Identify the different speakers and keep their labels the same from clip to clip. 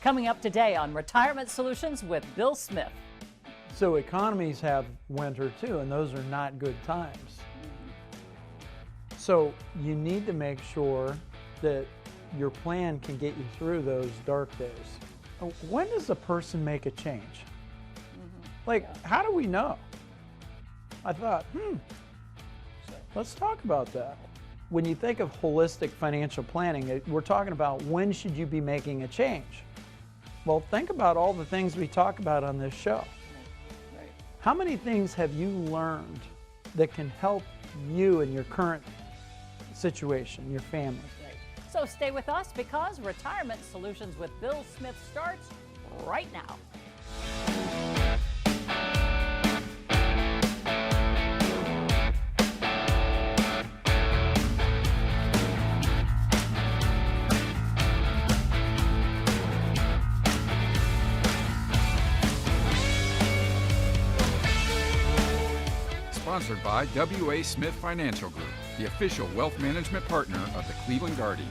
Speaker 1: Coming up today on Retirement Solutions with Bill Smith.
Speaker 2: So economies have winter too, and those are not good times. So you need to make sure that your plan can get you through those dark days. When does a person make a change? How do we know? I thought, let's talk about that. When you think of holistic financial planning, we're talking about when should you be making a change? Well, think about all the things we talk about on this show.
Speaker 1: Right.
Speaker 2: How many things have you learned that can help you in your current situation, your family?
Speaker 1: Right. So stay with us because Retirement Solutions with Bill Smith starts right now.
Speaker 3: Sponsored by W.A. Smith Financial Group, the official wealth management partner of the Cleveland Guardians.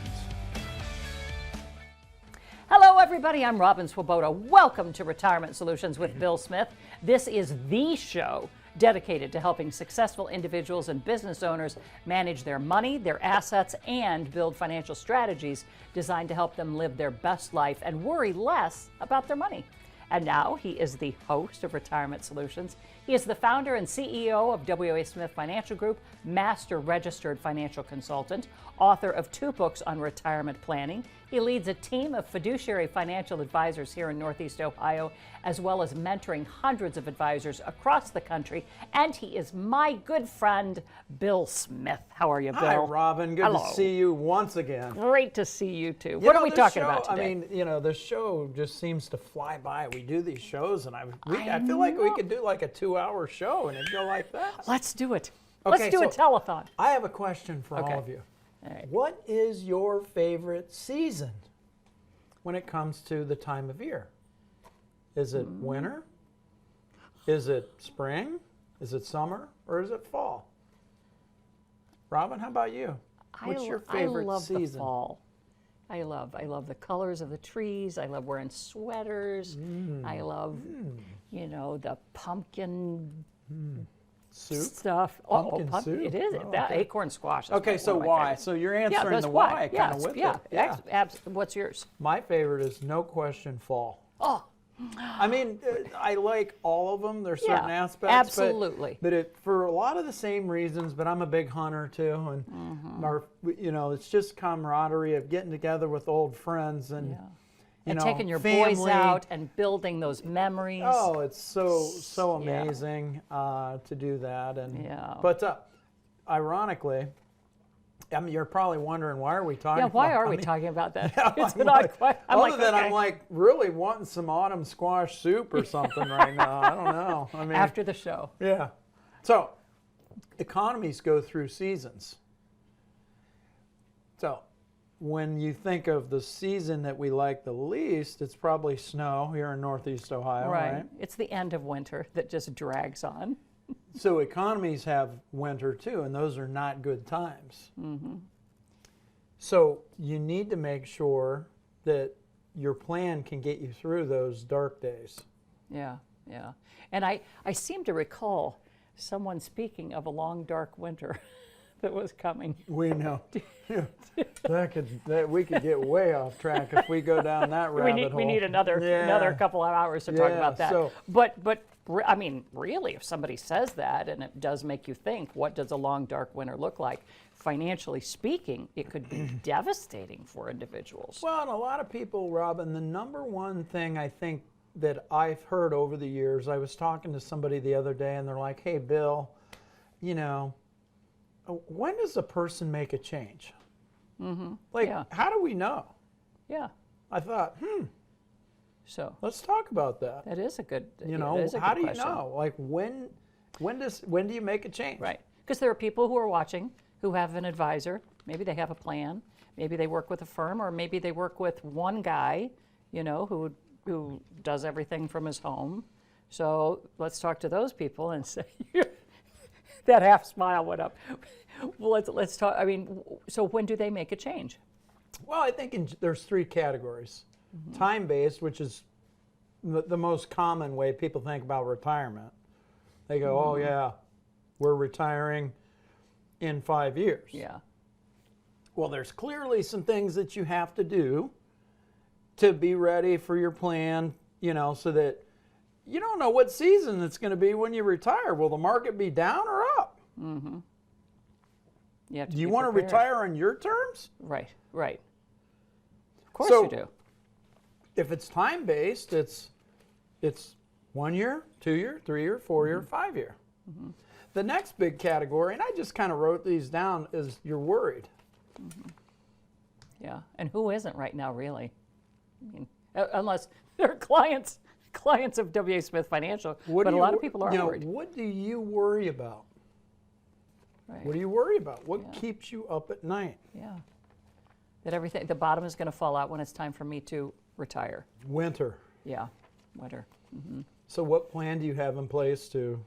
Speaker 1: Hello, everybody. I'm Robin Swoboda. Welcome to Retirement Solutions with Bill Smith. This is the show dedicated to helping successful individuals and business owners manage their money, their assets, and build financial strategies designed to help them live their best life and worry less about their money. And now he is the host of Retirement Solutions. He is the founder and CEO of W.A. Smith Financial Group, master registered financial consultant, author of 2 books on retirement planning. He leads a team of fiduciary financial advisors here in Northeast Ohio, as well as mentoring hundreds of advisors across the country. And he is my good friend, Bill Smith. How are you, Bill?
Speaker 2: Hi, Robin. Good
Speaker 1: Hello.
Speaker 2: to see you once again.
Speaker 1: Great to see you, too. What are we talking about today?
Speaker 2: I mean, the show just seems to fly by. We do these shows, and I feel like we could do like a 2-hour show, and it'd go like that.
Speaker 1: Let's do it.
Speaker 2: Okay,
Speaker 1: Let's do a telethon.
Speaker 2: I have a question for
Speaker 1: Okay.
Speaker 2: all of you.
Speaker 1: All right.
Speaker 2: What is your favorite season when it comes to the time of year? Is it winter? Is it spring? Is it summer? Or is it fall? Robin, how about you? What's your favorite
Speaker 1: I love
Speaker 2: season?
Speaker 1: the fall. I love the colors of the trees. I love wearing sweaters. I love, the pumpkin
Speaker 2: Soup?
Speaker 1: stuff.
Speaker 2: Pumpkin soup?
Speaker 1: It is.
Speaker 2: Oh,
Speaker 1: that
Speaker 2: okay.
Speaker 1: acorn squash. Is
Speaker 2: Okay,
Speaker 1: one
Speaker 2: so
Speaker 1: of my
Speaker 2: why?
Speaker 1: favorites.
Speaker 2: So you're answering
Speaker 1: that's
Speaker 2: the why kind of with
Speaker 1: yeah.
Speaker 2: it.
Speaker 1: What's yours?
Speaker 2: My favorite is no question fall.
Speaker 1: Oh,
Speaker 2: I mean, I like all of them. There's certain
Speaker 1: Yeah,
Speaker 2: aspects.
Speaker 1: absolutely.
Speaker 2: But for a lot of the same reasons, but I'm a big hunter too. And, it's just camaraderie of getting together with old friends and,
Speaker 1: and taking your
Speaker 2: family.
Speaker 1: boys out and building those memories.
Speaker 2: Oh, it's so
Speaker 1: Yeah.
Speaker 2: amazing to do that. And
Speaker 1: Yeah.
Speaker 2: But ironically, I mean, you're probably wondering, why are we talking
Speaker 1: Yeah, why
Speaker 2: about
Speaker 1: are we
Speaker 2: I mean,
Speaker 1: talking about that?
Speaker 2: Yeah,
Speaker 1: It's
Speaker 2: I'm
Speaker 1: an odd question.
Speaker 2: Other than I'm like really wanting some autumn squash soup or something right now. I don't know. I mean,
Speaker 1: after the show.
Speaker 2: yeah. So economies go through seasons. So when you think of the season that we like the least, it's probably snow here in Northeast Ohio, right?
Speaker 1: It's the end of winter that just drags on.
Speaker 2: So economies have winter too, and those are not good times. So you need to make sure that your plan can get you through those dark days.
Speaker 1: Yeah. And I seem to recall someone speaking of a long, dark winter that was coming.
Speaker 2: We know. We could get way off track if we go down that rabbit hole.
Speaker 1: We need another couple of hours to talk about that.
Speaker 2: So,
Speaker 1: But I mean, really, if somebody says that, and it does make you think, what does a long, dark winter look like? Financially speaking, it could be devastating for individuals.
Speaker 2: well, and a lot of people, Robin, the number one thing I think that I've heard over the years, I was talking to somebody the other day, and they're like, hey, Bill, when does a person make a change? How do we know?
Speaker 1: Yeah.
Speaker 2: I thought,
Speaker 1: So
Speaker 2: let's talk about that.
Speaker 1: that is a good.
Speaker 2: How do you know? Like when do you make a change?
Speaker 1: Right. Because there are people who are watching who have an advisor. Maybe they have a plan. Maybe they work with a firm, or maybe they work with one guy, who does everything from his home. So let's talk to those people and say, that half smile went up. Well, let's talk. I mean, so when do they make a change?
Speaker 2: Well, I think there's 3 categories. time-based, which is the most common way people think about retirement. They go, oh yeah, we're retiring in 5 years.
Speaker 1: Yeah.
Speaker 2: Well, there's clearly some things that you have to do to be ready for your plan, so that you don't know what season it's going to be when you retire. Will the market be down or up?
Speaker 1: Mm-hmm.
Speaker 2: Do you want to retire on your terms?
Speaker 1: Right. Of course you do.
Speaker 2: If it's time-based, it's 1 year, 2 year, 3 year, 4 year, 5 year.
Speaker 1: Mm-hmm.
Speaker 2: The next big category, and I just kind of wrote these down, is you're worried.
Speaker 1: Mm-hmm. Yeah, and who isn't right now, really? I mean, unless they're clients of W.A. Smith Financial, but a lot of people are worried.
Speaker 2: What do you worry about?
Speaker 1: Right.
Speaker 2: What do you worry about? What keeps you up at night?
Speaker 1: Yeah. That the bottom is going to fall out when it's time for me to retire.
Speaker 2: Winter.
Speaker 1: Yeah, winter. Mm-hmm.
Speaker 2: So what plan do you have in place to?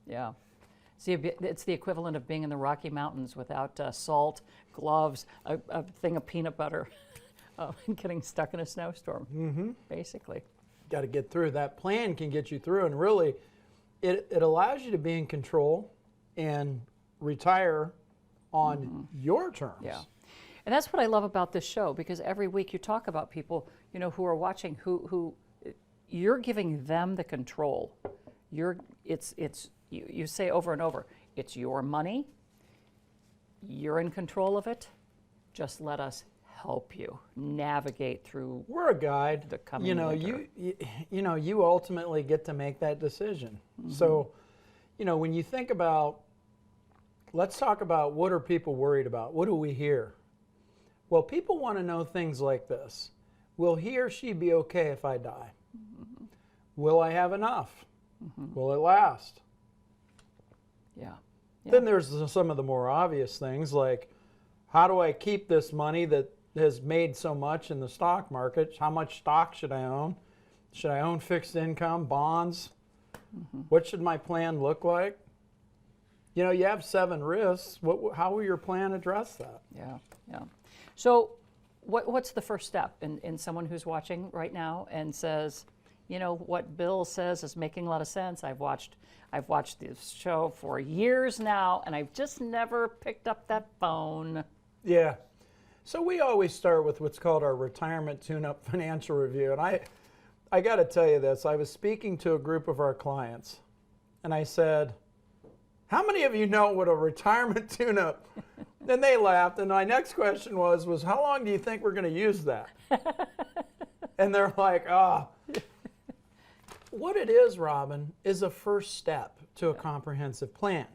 Speaker 1: Yeah. See, it's the equivalent of being in the Rocky Mountains without salt, gloves, a thing of peanut butter, and getting stuck in a snowstorm, basically.
Speaker 2: Got to get through. That plan can get you through, and really, it allows you to be in control and retire on your terms.
Speaker 1: Yeah. And that's what I love about this show, because every week you talk about people, who are watching, who you're giving them the control. You say over and over, it's your money. You're in control of it. Just let us help you navigate through.
Speaker 2: We're a guide.
Speaker 1: The coming winter.
Speaker 2: You ultimately get to make that decision. So, when you think about, let's talk about what are people worried about? What do we hear? Well, people want to know things like this. Will he or she be okay if I die? Will I have enough? Will it last?
Speaker 1: Yeah.
Speaker 2: Then there's some of the more obvious things, like how do I keep this money that has made so much in the stock market? How much stock should I own? Should I own fixed income, bonds? What should my plan look like? You have 7 risks. How will your plan address that?
Speaker 1: Yeah. So what's the first step in someone who's watching right now and says, what Bill says is making a lot of sense. I've watched this show for years now, and I've just never picked up that phone.
Speaker 2: Yeah. So we always start with what's called our retirement tune-up financial review. And I got to tell you this. I was speaking to a group of our clients, and I said, how many of you know what a retirement tune-up? Then they laughed, and my next question was how long do you think we're going to use that? And they're like, What it is, Robin, is a first step to a comprehensive plan.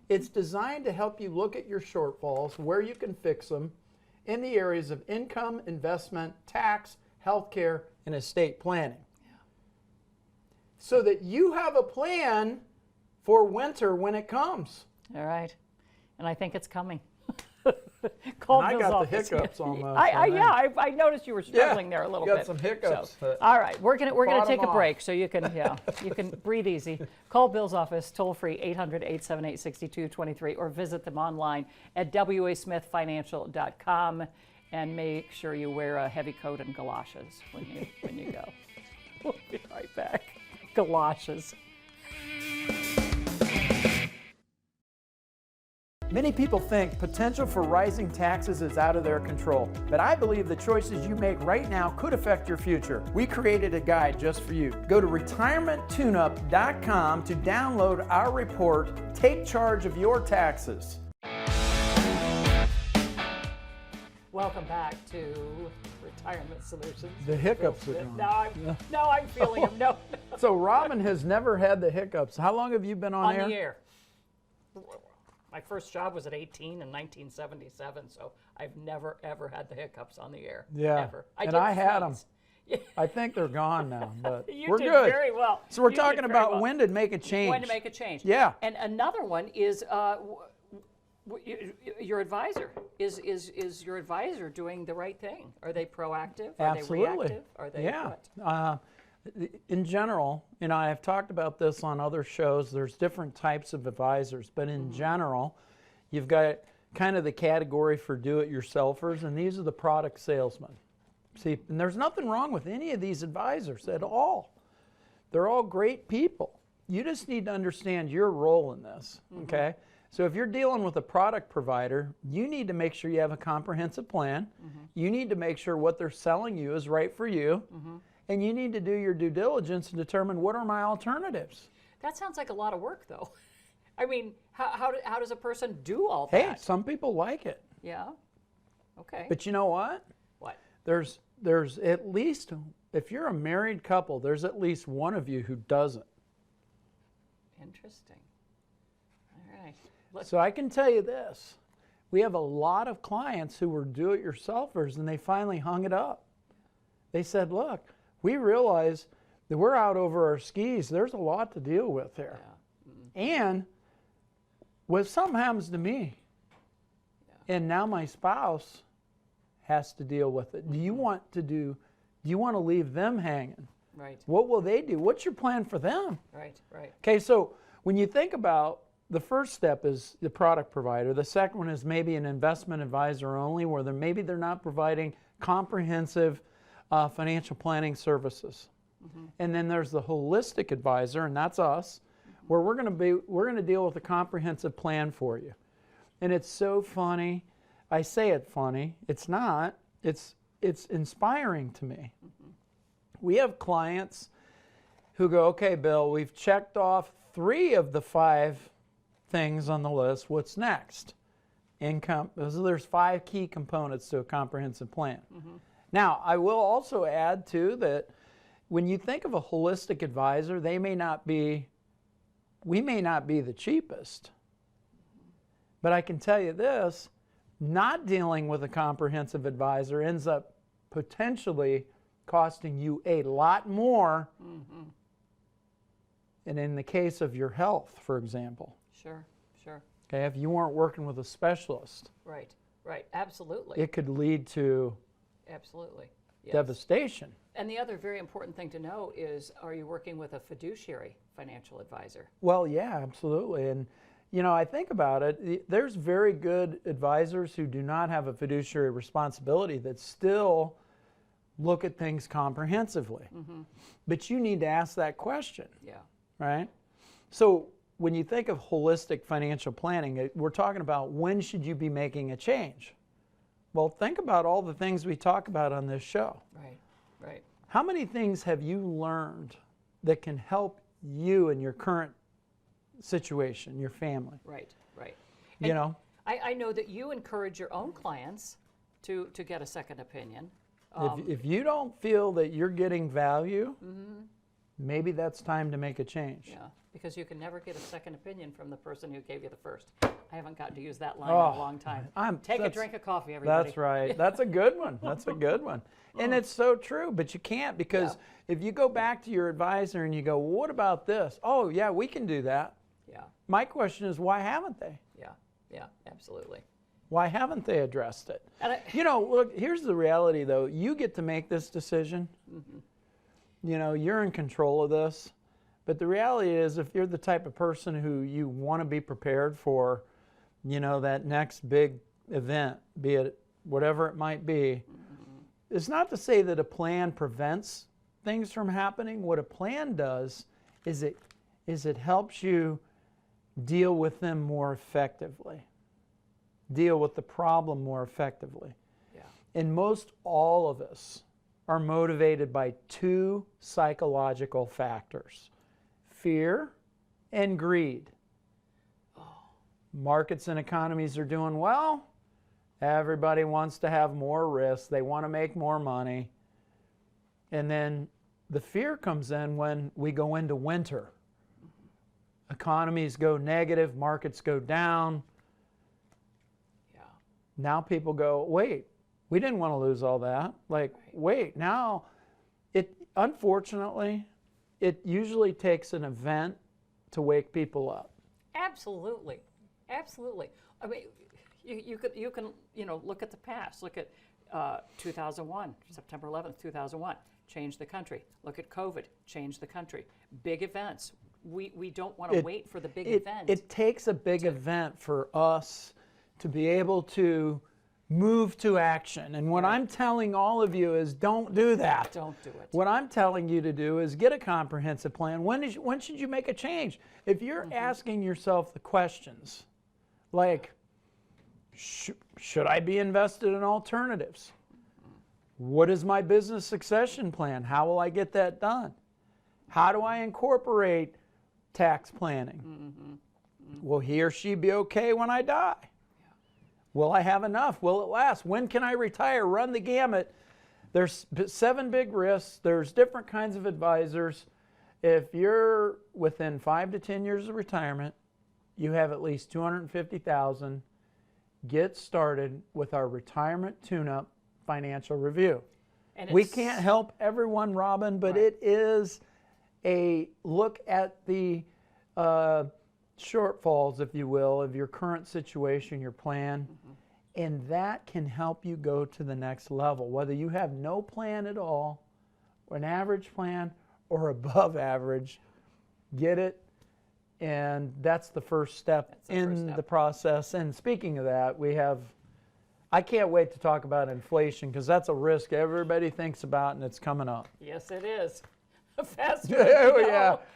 Speaker 2: It's designed to help you look at your shortfalls, where you can fix them, in the areas of income, investment, tax, healthcare, and estate planning. So that you have a plan for winter when it comes.
Speaker 1: All right. And I think it's coming.
Speaker 2: Call Bill's office. The hiccups almost.
Speaker 1: I noticed you were struggling there a little bit.
Speaker 2: Got some hiccups.
Speaker 1: So, all right, we're gonna take a break, so you can breathe easy. Call Bill's office toll free 800-878-6223 or visit them online at wasmithfinancial.com, and make sure you wear a heavy coat and galoshes when you go. We'll be right back. Galoshes.
Speaker 2: Many people think potential for rising taxes is out of their control, but I believe the choices you make right now could affect your future. We created a guide just for you. Go to retirementtuneup.com to download our report, Take Charge of Your Taxes.
Speaker 1: Welcome back to Retirement Solutions.
Speaker 2: The hiccups are gone.
Speaker 1: Now I'm feeling them. No.
Speaker 2: So Robin has never had the hiccups. How long have you been on air?
Speaker 1: On the air. My first job was at 18 in 1977, so I've never, ever had the hiccups on the air.
Speaker 2: Yeah,
Speaker 1: ever.
Speaker 2: I had them. I think they're gone now, but we're
Speaker 1: did
Speaker 2: good.
Speaker 1: Very well.
Speaker 2: So we're talking about when to make a change.
Speaker 1: When to make a change.
Speaker 2: Yeah.
Speaker 1: And another one is your advisor. Is your advisor doing the right thing? Are they proactive? Are
Speaker 2: Absolutely.
Speaker 1: they reactive? Are they what?
Speaker 2: In general, I've talked about this on other shows. There's different types of advisors, but in general, you've got kind of the category for do-it-yourselfers, and these are the product salesmen. See, and there's nothing wrong with any of these advisors at all. They're all great people. You just need to understand your role in this, okay? So if you're dealing with a product provider, you need to make sure you have a comprehensive plan. You need to make sure what they're selling you is right for you. And you need to do your due diligence and determine what are my alternatives.
Speaker 1: That sounds like a lot of work, though. I mean, how does a person do all
Speaker 2: Hey,
Speaker 1: that?
Speaker 2: some people like it.
Speaker 1: Yeah. Okay.
Speaker 2: But you know what?
Speaker 1: What?
Speaker 2: There's at least, if you're a married couple, there's at least one of you who doesn't.
Speaker 1: Interesting. All right.
Speaker 2: So I can tell you this. We have a lot of clients who were do-it-yourselfers and they finally hung it up. They said, look, we realize that we're out over our skis. There's a lot to deal with here. And when something happens to me and now my spouse has to deal with it, do you want to leave them hanging?
Speaker 1: Right.
Speaker 2: What will they do? What's your plan for them?
Speaker 1: Right.
Speaker 2: Okay, so when you think about the first step is the product provider. The second one is maybe an investment advisor only, where maybe they're not providing comprehensive financial planning services. And then there's the holistic advisor, and that's us, where we're going to deal with a comprehensive plan for you. And it's so funny. I say it funny. It's not. It's inspiring to me. We have clients who go, okay, Bill, we've checked off 3 of the 5 things on the list. What's next? Income. There's 5 key components to a comprehensive plan. Now, I will also add too that when you think of a holistic advisor, we may not be the cheapest. But I can tell you this, not dealing with a comprehensive advisor ends up potentially costing you a lot more. And in the case of your health, for example.
Speaker 1: Sure.
Speaker 2: Okay, if you weren't working with a specialist.
Speaker 1: Right. Absolutely.
Speaker 2: It could lead to
Speaker 1: Absolutely. Yes.
Speaker 2: devastation.
Speaker 1: And the other very important thing to know is, are you working with a fiduciary financial advisor?
Speaker 2: Well, yeah, absolutely. And, I think about it, there's very good advisors who do not have a fiduciary responsibility that still look at things comprehensively. But you need to ask that question.
Speaker 1: Yeah.
Speaker 2: Right? So when you think of holistic financial planning, we're talking about when should you be making a change? Well, think about all the things we talk about on this show.
Speaker 1: Right.
Speaker 2: How many things have you learned that can help you in your current situation, your family?
Speaker 1: Right.
Speaker 2: I
Speaker 1: know that you encourage your own clients to get a second opinion.
Speaker 2: If you don't feel that you're getting value, maybe that's time to make a change.
Speaker 1: Yeah, because you can never get a second opinion from the person who gave you the first. I haven't gotten to use that line in a long time. Take a drink of coffee, everybody.
Speaker 2: That's right. That's a good one. That's a good one. And it's so true, but you can't, because if you go back to your advisor and you go, well, what about this? Oh, yeah, we can do that.
Speaker 1: Yeah.
Speaker 2: My question is, why haven't they?
Speaker 1: Yeah, absolutely.
Speaker 2: Why haven't they addressed it?
Speaker 1: And
Speaker 2: Look, here's the reality, though. You get to make this decision. You're in control of this. But the reality is, if you're the type of person who you want to be prepared for, that next big event, be it whatever it might be, it's not to say that a plan prevents things from happening. What a plan does is it helps you deal with them more effectively, deal with the problem more effectively.
Speaker 1: Yeah.
Speaker 2: And most all of us are motivated by 2 psychological factors: fear and greed. Markets and economies are doing well. Everybody wants to have more risk. They want to make more money. And then the fear comes in when we go into winter. Economies go negative, markets go down.
Speaker 1: Yeah.
Speaker 2: Now people go, wait, we didn't want to lose all that. Wait, now, unfortunately, it usually takes an event to wake people up.
Speaker 1: Absolutely. I mean, you can look at the past. Look at 2001, September 11th, 2001, changed the country. Look at COVID, changed the country. Big events. We don't want to wait for the big event.
Speaker 2: It takes a big event for us to be able to move to action. And what I'm telling all of you is don't do that.
Speaker 1: Don't do it.
Speaker 2: What I'm telling you to do is get a comprehensive plan. When should you make a change? If you're asking yourself the questions like, should I be invested in alternatives? What is my business succession plan? How will I get that done? How do I incorporate tax planning? Will he or she be okay when I die? Will I have enough? Will it last? When can I retire? Run the gamut. There's 7 big risks. There's different kinds of advisors. If you're within 5 to 10 years of retirement, you have at least $250,000. Get started with our Retirement Tune-Up Financial Review. And we can't help everyone, Robin, but it is a look at the shortfalls, if you will, of your current situation, your plan, and that can help you go to the next level. Whether you have no plan at all, or an average plan, or above average, get it, and that's the first step in the process. And speaking of that, I can't wait to talk about inflation because that's a risk everybody thinks about, and it's coming up.
Speaker 1: Yes, it is. Faster.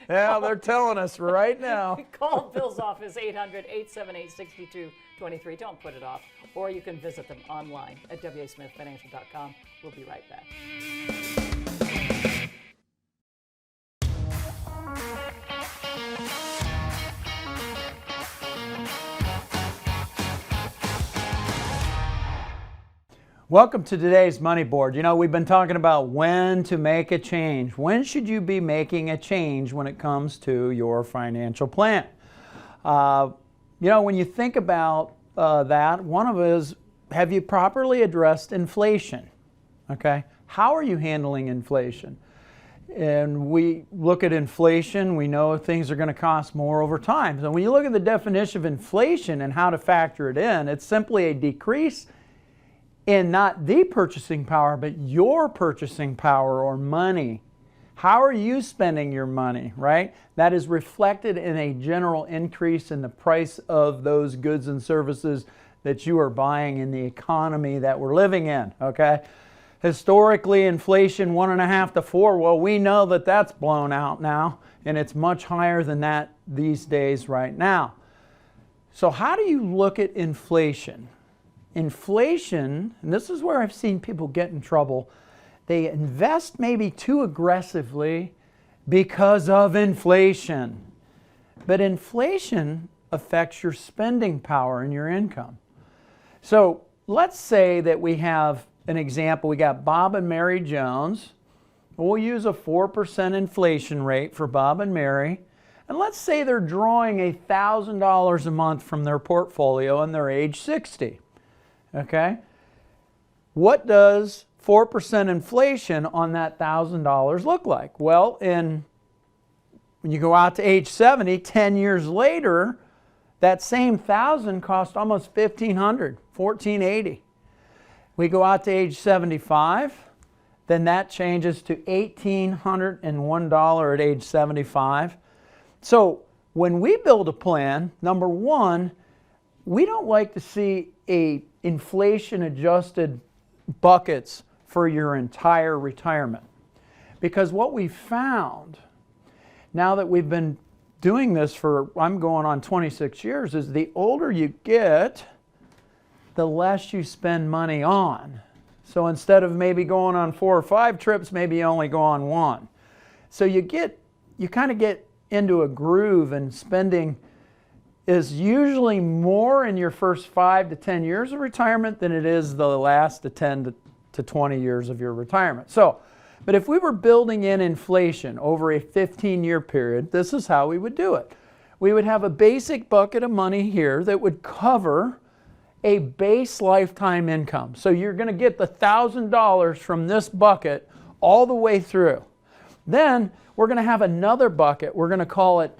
Speaker 2: Yeah, they're telling us right now.
Speaker 1: Call Bill's office, 800-878-6223. Don't put it off. Or you can visit them online at wasmithfinancial.com. We'll be right back.
Speaker 2: Welcome to today's Money Board. You know, we've been talking about when to make a change. When should you be making a change when it comes to your financial plan? You know, when you think about that, one of it is, have you properly addressed inflation? Okay, how are you handling inflation? And we look at inflation, we know things are going to cost more over time. So when you look at the definition of inflation and how to factor it in, it's simply a decrease in not the purchasing power, but your purchasing power or money. How are you spending your money, right? That is reflected in a general increase in the price of those goods and services that you are buying in the economy that we're living in, okay? Historically, inflation 1.5 to 4, well, we know that that's blown out now, and it's much higher than that these days right now. So how do you look at inflation? Inflation, and this is where I've seen people get in trouble, they invest maybe too aggressively because of inflation. But inflation affects your spending power and your income. So let's say that we have an example. We got Bob and Mary Jones. We'll use a 4% inflation rate for Bob and Mary. And let's say they're drawing $1,000 a month from their portfolio and they're age 60. Okay? What does 4% inflation on that $1,000 look like? Well, when you go out to age 70, 10 years later, that same 1,000 cost almost $1,500, $1,480. We go out to age 75, then that changes to $1,801 at age 75. So when we build a plan, number one, we don't like to see inflation-adjusted buckets for your entire retirement. Because what we found, now that we've been doing this for, I'm going on 26 years, is the older you get, the less you spend money on. So instead of maybe going on 4 or 5 trips, maybe you only go on 1. So you kind of get into a groove, and spending is usually more in your first 5 to 10 years of retirement than it is the last 10 to 20 years of your retirement. So, but if we were building in inflation over a 15-year period, this is how we would do it. We would have a basic bucket of money here that would cover a base lifetime income. So you're going to get the $1,000 from this bucket all the way through. Then we're going to have another bucket. We're going to call it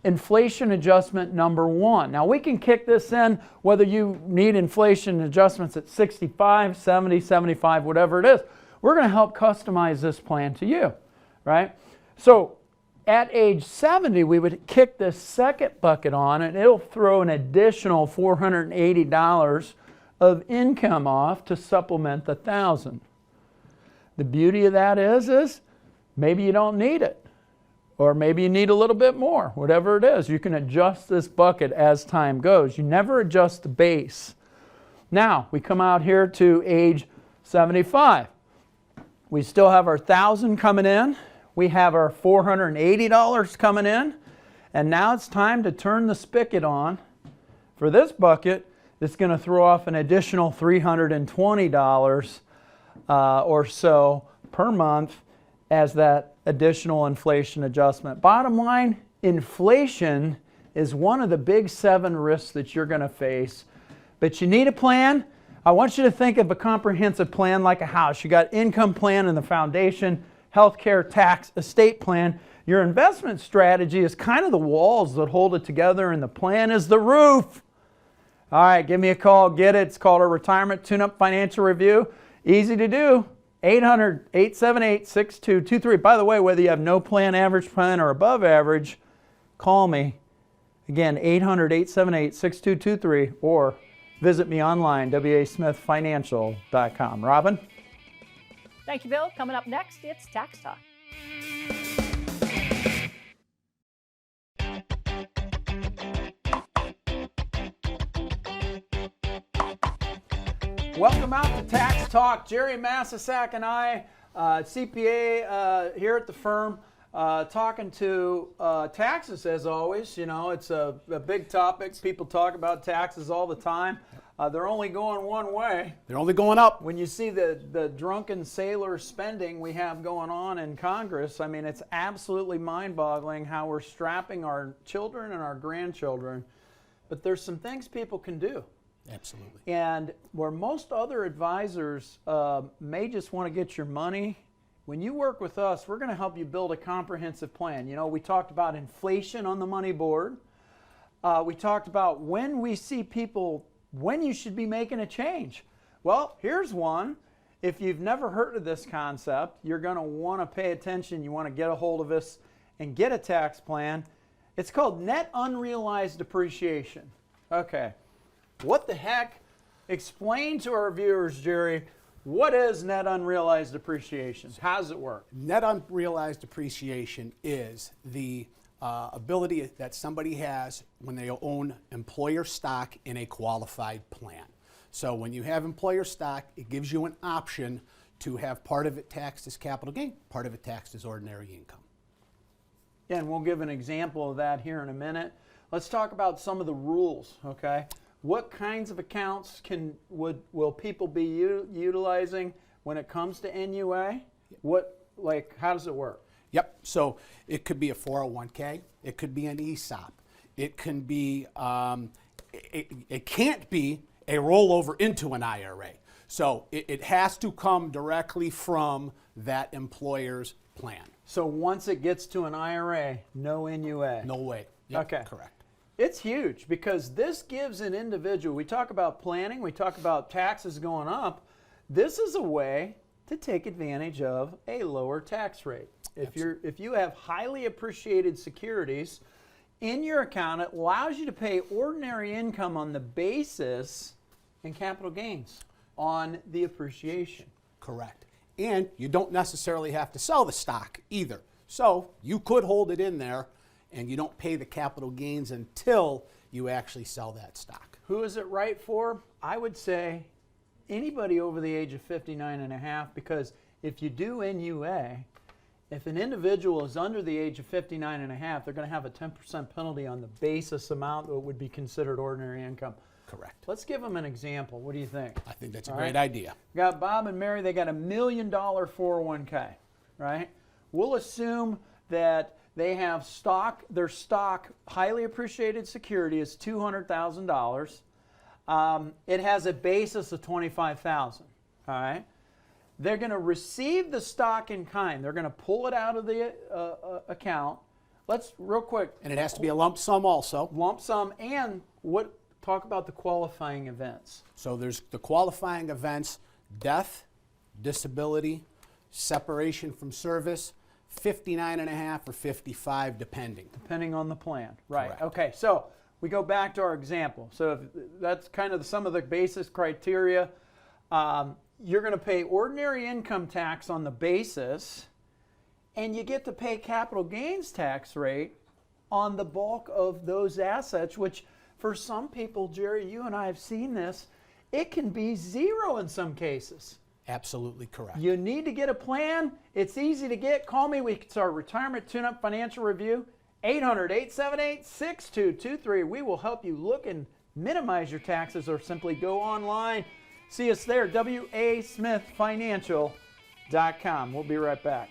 Speaker 2: inflation adjustment number 1. Now we can kick this in whether you need inflation adjustments at 65, 70, 75, whatever it is. We're going to help customize this plan to you, right? So at age 70, we would kick this second bucket on, and it'll throw an additional $480 of income off to supplement the $1,000. The beauty of that is maybe you don't need it. Or maybe you need a little bit more, whatever it is. You can adjust this bucket as time goes. You never adjust the base. Now, we come out here to age 75. We still have our $1,000 coming in. We have our $480 coming in. And now it's time to turn the spigot on for this bucket. It's going to throw off an additional $320 or so per month as that additional inflation adjustment. Bottom line, inflation is one of the big 7 risks that you're going to face. But you need a plan. I want you to think of a comprehensive plan like a house. You got income plan and the foundation, healthcare, tax, estate plan. Your investment strategy is kind of the walls that hold it together, and the plan is the roof. All right, give me a call. Get it. It's called a Retirement Tune-Up Financial Review. Easy to do. 800-878-6223. By the way, whether you have no plan, average plan, or above average, call me. Again, 800-878-6223, or visit me online, wasmithfinancial.com. Robin?
Speaker 1: Thank you, Bill. Coming up next, it's Tax Talk.
Speaker 2: Welcome out to Tax Talk. Jerry Massasak and I, CPA here at the firm, talking to taxes as always. You know, it's a big topic. People talk about taxes all the time. They're only going one way.
Speaker 4: They're only going up.
Speaker 2: When you see the drunken sailor spending we have going on in Congress, I mean, it's absolutely mind-boggling how we're strapping our children and our grandchildren. But there's some things people can do.
Speaker 4: Absolutely.
Speaker 2: And where most other advisors may just want to get your money, when you work with us, we're going to help you build a comprehensive plan. You know, we talked about inflation on the money board. We talked about when we see people, when you should be making a change. Well, here's one. If you've never heard of this concept, you're going to want to pay attention. You want to get a hold of us and get a tax plan. It's called net unrealized depreciation. Okay. What the heck? Explain to our viewers, Jerry, what is net unrealized depreciation? How does it work?
Speaker 4: Net unrealized depreciation is the ability that somebody has when they own employer stock in a qualified plan. So when you have employer stock, it gives you an option to have part of it taxed as capital gain, part of it taxed as ordinary income.
Speaker 2: Yeah, and we'll give an example of that here in a minute. Let's talk about some of the rules, okay? What kinds of accounts will people be utilizing when it comes to NUA? How does it work?
Speaker 4: Yep. So it could be a 401k. It could be an ESOP. It can be. It can't be a rollover into an IRA. So it has to come directly from that employer's plan.
Speaker 2: So once it gets to an IRA, no NUA.
Speaker 4: No way. Yep,
Speaker 2: okay.
Speaker 4: Correct.
Speaker 2: It's huge because this gives an individual, we talk about planning, we talk about taxes going up. This is a way to take advantage of a lower tax rate. If you have highly appreciated securities in your account, it allows you to pay ordinary income on the basis and capital gains on the appreciation.
Speaker 4: Correct. And you don't necessarily have to sell the stock either. So you could hold it in there and you don't pay the capital gains until you actually sell that stock.
Speaker 2: Who is it right for? I would say anybody over the age of 59 and a half, because if you do NUA, if an individual is under the age of 59 and a half, they're going to have a 10% penalty on the basis amount that would be considered ordinary income.
Speaker 4: Correct.
Speaker 2: Let's give them an example. What do you think?
Speaker 4: I think that's a great idea.
Speaker 2: We got Bob and Mary, they got $1 million 401k, right? We'll assume that they have stock, their stock, highly appreciated security is $200,000. It has a basis of $25,000, all right? They're going to receive the stock in kind. They're going to pull it out of the account. Let's, real quick.
Speaker 4: And it has to be a lump sum also.
Speaker 2: Lump sum, and talk about the qualifying events.
Speaker 4: So there's the qualifying events: death, disability, separation from service, 59 and a half or 55 depending.
Speaker 2: Depending on the plan. Right.
Speaker 4: Correct.
Speaker 2: Okay, so we go back to our example. So if that's kind of some of the basis criteria. You're going to pay ordinary income tax on the basis, and you get to pay capital gains tax rate on the bulk of those assets, which for some people, Jerry, you and I have seen this, it can be zero in some cases.
Speaker 4: Absolutely correct.
Speaker 2: You need to get a plan. It's easy to get. Call me. It's our Retirement Tune-Up Financial Review. 800-878-6223. We will help you look and minimize your taxes, or simply go online. See us there, wasmithfinancial.com. We'll be right back.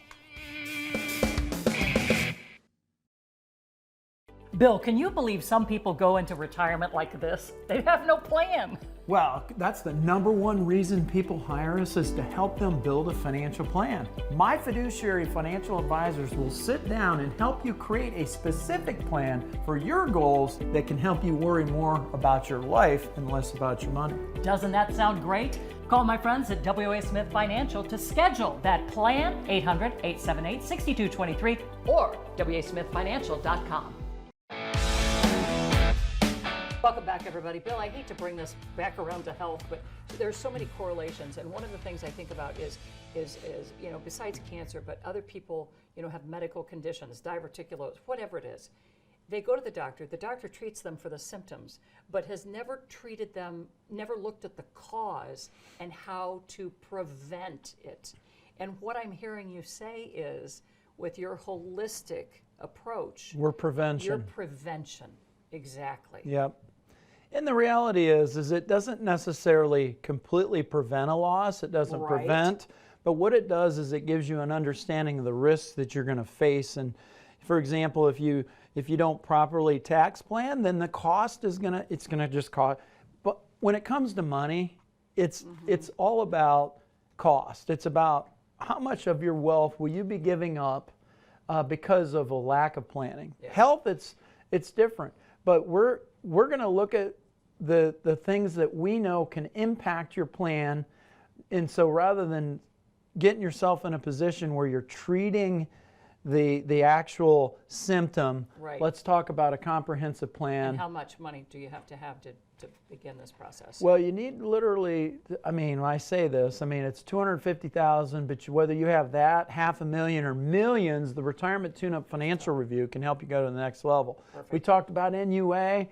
Speaker 1: Bill, can you believe some people go into retirement like this? They have no plan.
Speaker 2: Well, that's the number one reason people hire us, is to help them build a financial plan. My fiduciary financial advisors will sit down and help you create a specific plan for your goals that can help you worry more about your life and less about your money.
Speaker 1: Doesn't that sound great? Call my friends at W.A. Smith Financial to schedule that plan, 800-878-6223 or wasmithfinancial.com. Welcome back, everybody. Bill, I hate to bring this back around to health, but there's so many correlations. And one of the things I think about is besides cancer, but other people, have medical conditions, diverticulosis, whatever it is. They go to the doctor treats them for the symptoms, but has never treated them, never looked at the cause and how to prevent it. And what I'm hearing you say is, with your holistic approach,
Speaker 2: We're prevention.
Speaker 1: Your prevention, exactly.
Speaker 2: Yep. And the reality is it doesn't necessarily completely prevent a loss. It doesn't prevent, but what it does is it gives you an understanding of the risks that you're going to face. And for example, if you don't properly tax plan, then the cost is it's gonna just cost. But when it comes to money, it's all about cost. It's about how much of your wealth will you be giving up because of a lack of planning. Yeah. Health, it's different, but we're going to look at the things that we know can impact your plan. And so rather than getting yourself in a position where you're treating the actual symptom, let's talk about a comprehensive plan.
Speaker 1: And how much money do you have to begin this process?
Speaker 2: Well, you need literally, when I say this, it's $250,000, but whether you have that, $500,000 or millions, the Retirement Tune-Up Financial Review can help you go to the next level. Perfect. We talked about NUA,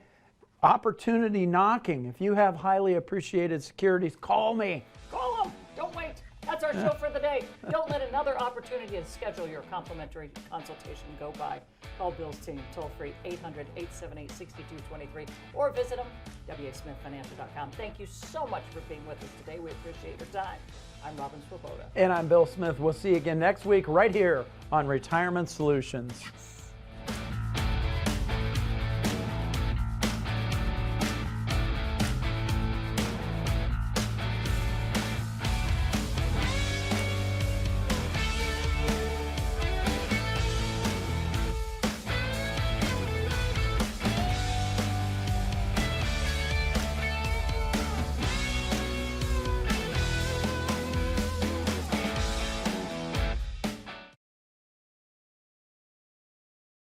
Speaker 2: opportunity knocking. If you have highly appreciated securities, call me.
Speaker 1: Call them. Don't wait. That's our show for the day. Don't let another opportunity to schedule your complimentary consultation go by. Call Bill's team toll free 800-878-6223 or visit them wasmithfinancial.com. Thank you so much for being with us today. We appreciate your time. I'm Robin Swoboda.
Speaker 2: And I'm Bill Smith. We'll see you again next week right here on Retirement Solutions.
Speaker 1: Yes.